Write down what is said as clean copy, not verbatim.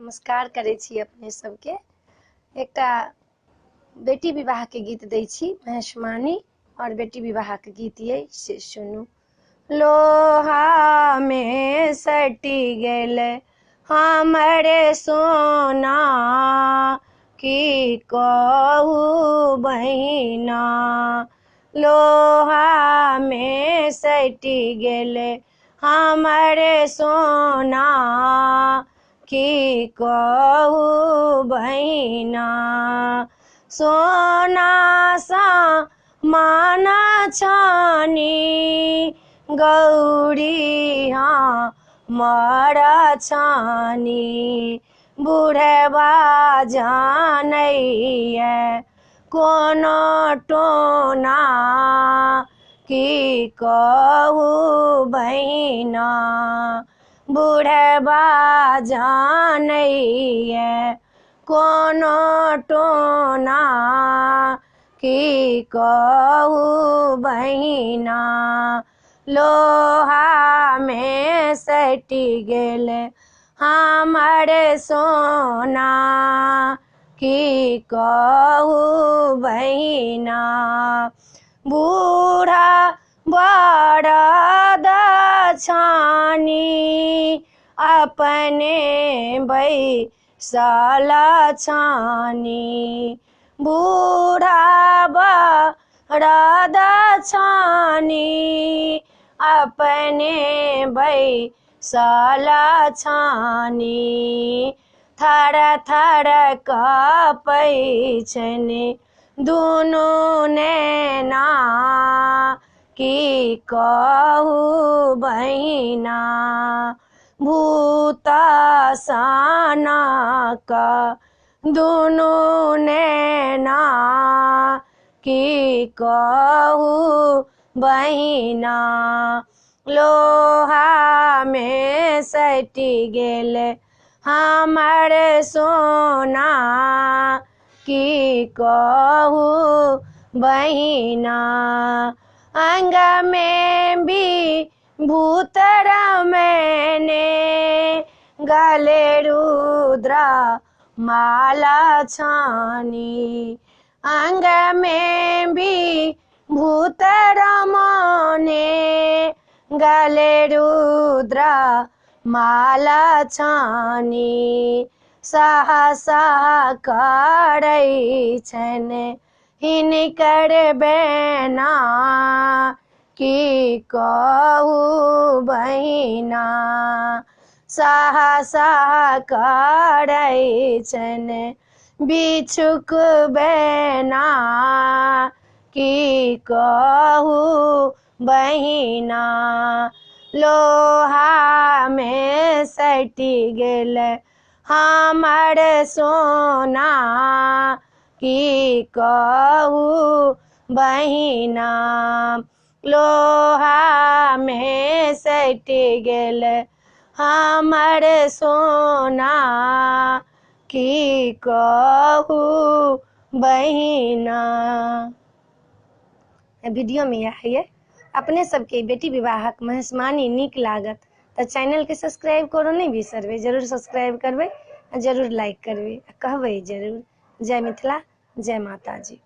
नमस्कार करै छी अपने सबके। एकटा बेटी विवाह के गीत दै छी महेशमानी और बेटी विवाह के गीत ये से सुनू। लोहा में सटी गेल हमरे सोना की कहू बहिना, लोहा में सटी गेल हमरे सोना की कहू बहिना। सोना सा माना छानी गौरी मरा छानी, बूढ़वा जानैये कोनो टोना की कहू बहिना। बूढ़वा जानैये कोनो टोना की कहू बहिना। लोहा में सटी गेल हमरे सोना की कहू बहिना। बूढ़ा बरद छानी अपने बैसल छानी, बूढ़ा बरद छानी अपने बैसल छानी। थर थर काँपै छनि दुनू नैना की कहू बहिना। भूत सनक दुनू नैना की कहू बहिना। लोहा में सटी गेल हमरे सोना की कहू बहिना। अंग में भी भूत मैंने गले रुद्र माला छानी, अंग में भी भूत रमने गले रुद्र माला छानी। सहसा करै छनि हिनकर बेना की कहू बहिना। सहसा करै छनि बिछुक बेना की कहू बहिना। लोहा में सटी गेल हमर सोना की कहू बहिना। लोहा में सटी गेल हमर सोना की कहू बहिना। वीडियो में यह है अपने सबके बेटी विवाहक महेशमानी नीक लागत तो चैनल के सब्सक्राइब करो नहीं बिसरबे, जरूर सब्सक्राइब करबे, जरूर लाइक करबे, कहबे जरूर। जय मिथिला, जय माता जी।